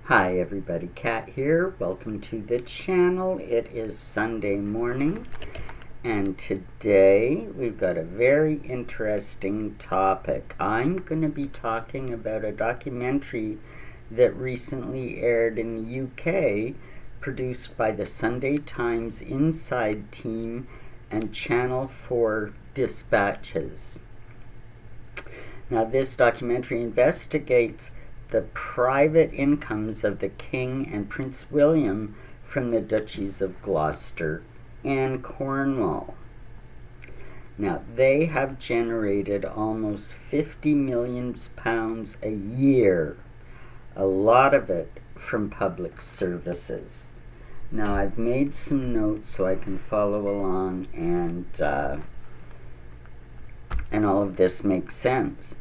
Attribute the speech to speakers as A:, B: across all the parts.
A: Hi everybody, Kat here. Welcome to the channel. It is Sunday morning and today we've got a very interesting topic. I'm going to be talking about a documentary that recently aired in the UK, produced by the Sunday Times Inside team and Channel 4 Dispatches. Now this documentary investigates the private incomes of the King and Prince William from the duchies of Gloucester and Cornwall. Now, they have generated almost £50 million a year, a lot of it from public services. Now, I've made some notes so I can follow along and all of this makes sense.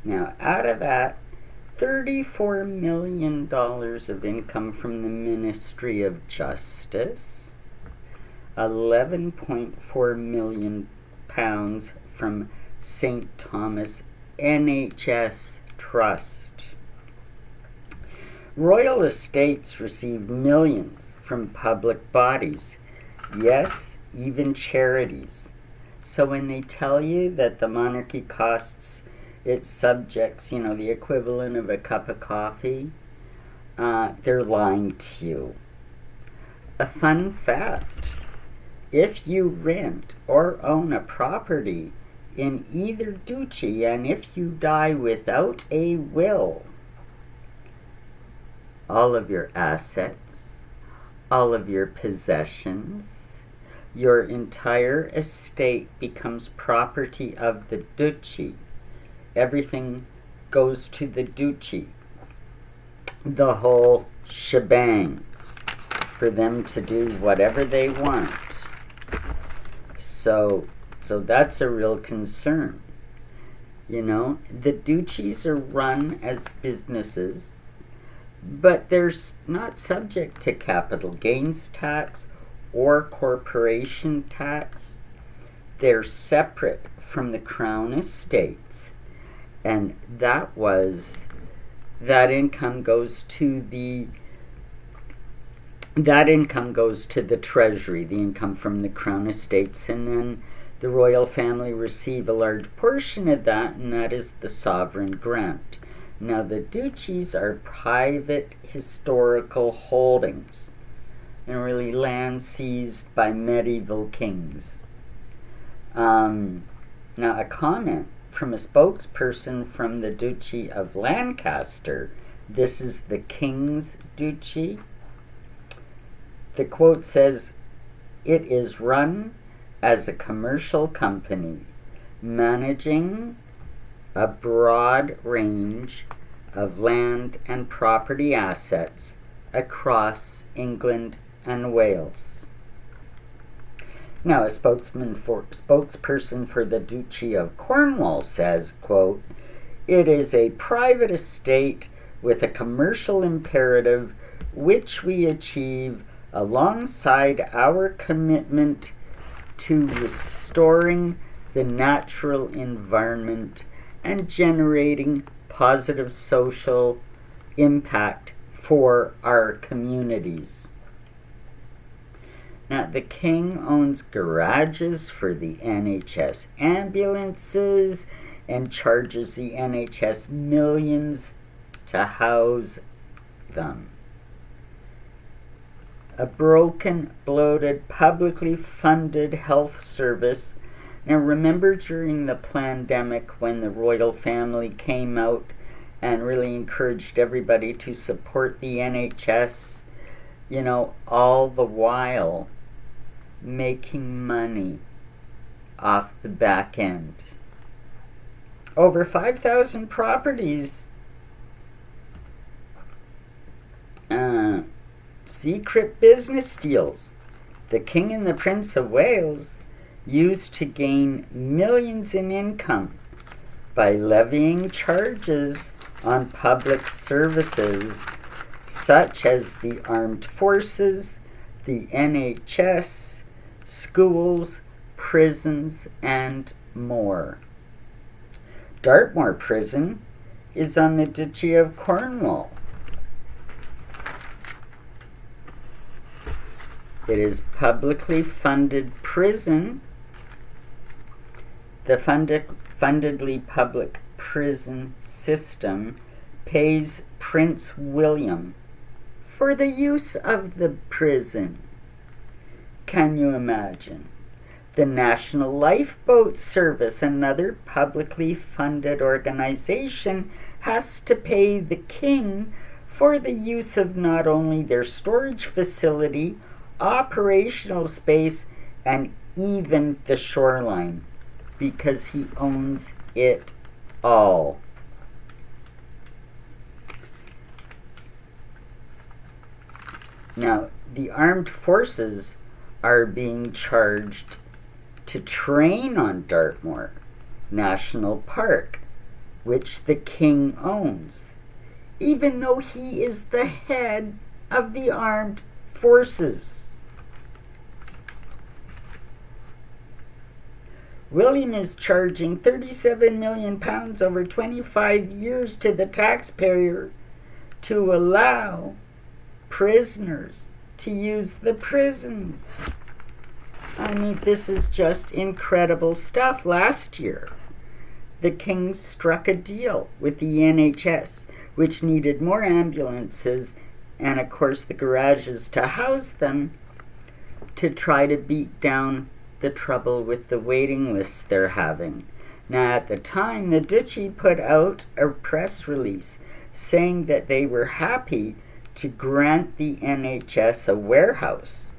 A: Now, out of that, $34 million of income from the Ministry of Justice, £11.4 million from St. Thomas NHS Trust. Royal estates received millions from public bodies, yes, even charities. So when they tell you that the monarchy costs its subjects, the equivalent of a cup of coffee, they're lying to you. A fun fact: if you rent or own a property in either duchy, and if you die without a will, all of your assets, all of your possessions, your entire estate becomes property of the duchy. Everything goes to the duchy, the whole shebang, for them to do whatever they want. So that's a real concern. The duchies are run as businesses, but they're not subject to capital gains tax or corporation tax. They're separate from the crown estates. And that income goes to the treasury, the income from the crown estates, and then the royal family receive a large portion of that, and that is the sovereign grant. Now the duchies are private historical holdings, and really land seized by medieval kings. Now a comment from a spokesperson from the Duchy of Lancaster. This is the King's Duchy. The quote says, "It is run as a commercial company, managing a broad range of land and property assets across England and Wales." Now, a spokesperson for the Duchy of Cornwall says, quote, "It is a private estate with a commercial imperative which we achieve alongside our commitment to restoring the natural environment and generating positive social impact for our communities." Now, the King owns garages for the NHS ambulances and charges the NHS millions to house them. A broken, bloated, publicly funded health service. Now, remember during the pandemic when the royal family came out and really encouraged everybody to support the NHS, all the while making money off the back end. Over 5,000 properties, secret business deals the King and the Prince of Wales used to gain millions in income by levying charges on public services such as the armed forces, the NHS, schools, prisons, and more. Dartmoor Prison is on the Duchy of Cornwall. It is publicly funded prison. The fundedly public prison system pays Prince William for the use of the prison. Can you imagine? The National Lifeboat Service, another publicly funded organization, has to pay the king for the use of not only their storage facility, operational space, and even the shoreline, because he owns it all. Now, the armed forces are being charged to train on Dartmoor National Park, which the king owns, even though he is the head of the armed forces. William is charging £37 million over 25 years to the taxpayer to allow prisoners to use the prisons. I mean, this is just incredible stuff. Last year, the king struck a deal with the NHS, which needed more ambulances and, of course, the garages to house them, to try to beat down the trouble with the waiting lists they're having. Now, at the time, the Duchy put out a press release saying that they were happy to grant the NHS a warehouse.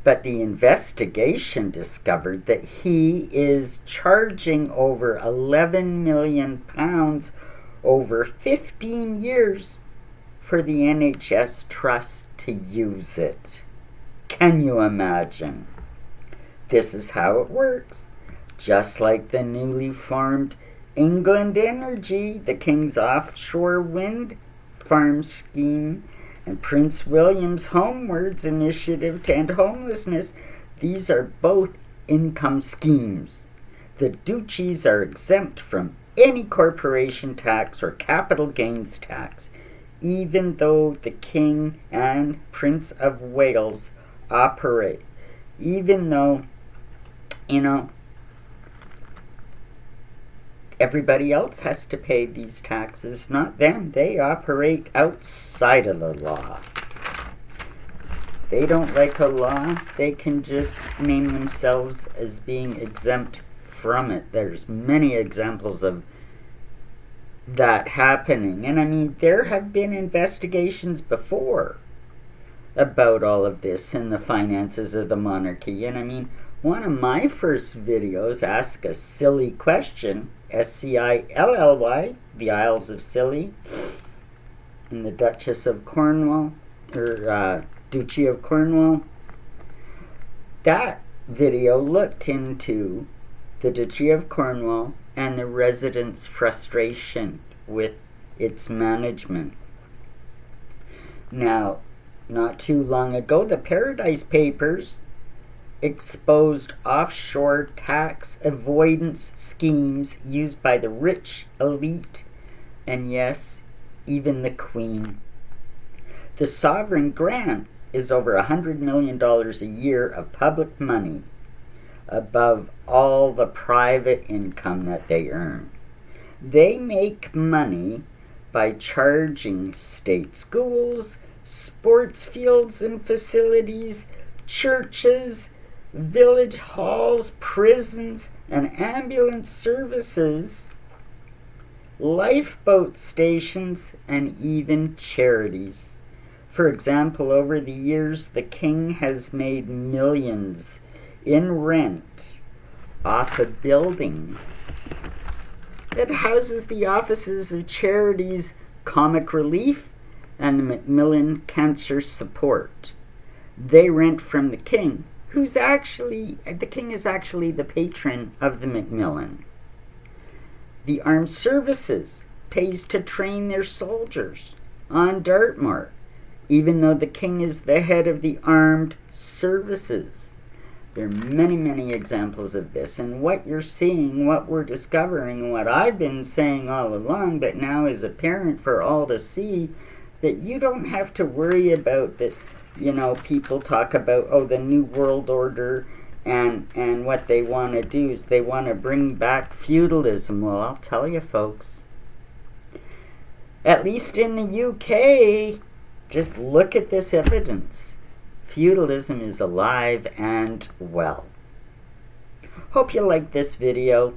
A: But the investigation discovered that he is charging over £11 million over 15 years for the NHS Trust to use it. Can you imagine? This is how it works. Just like the newly formed England Energy, the King's offshore wind farm scheme, and Prince William's Homewards initiative to end homelessness, these are both income schemes. The duchies are exempt from any corporation tax or capital gains tax, even though the King and Prince of Wales operate. Even though, everybody else has to pay these taxes, not them. They operate outside of the law. They don't like a law. They can just name themselves as being exempt from it. There's many examples of that happening. And I mean, there have been investigations before about all of this in the finances of the monarchy. And I mean, one of my first videos asked a silly question, Scilly, the Isles of Scilly, and the Duchess of Cornwall, or Duchy of Cornwall. That video looked into the Duchy of Cornwall and the residents' frustration with its management. Now, not too long ago, the Paradise Papers exposed offshore tax avoidance schemes used by the rich elite, and yes, even the Queen. The sovereign grant is over $100 million a year of public money, above all the private income that they earn. They make money by charging state schools, sports fields and facilities, churches, village halls, prisons, and ambulance services, lifeboat stations, and even charities. For example, over the years, the King has made millions in rent off a building that houses the offices of charities Comic Relief and the Macmillan Cancer Support. They rent from the King, the King is actually the patron of the Macmillan. The Armed Services pays to train their soldiers on Dartmoor, even though the King is the head of the Armed Services. There are many, many examples of this, and what you're seeing, what we're discovering, and what I've been saying all along, but now is apparent for all to see, that you don't have to worry about that. You know, people talk about, oh, the New World Order, and what they want to do is they want to bring back feudalism. Well, I'll tell you, folks, at least in the UK, just look at this evidence. Feudalism is alive and well. Hope you liked this video.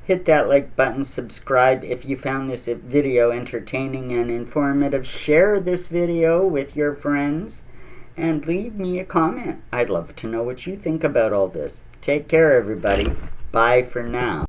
A: Hit that like button, subscribe if you found this video entertaining and informative. Share this video with your friends and leave me a comment. I'd love to know what you think about all this. Take care, everybody. Bye for now.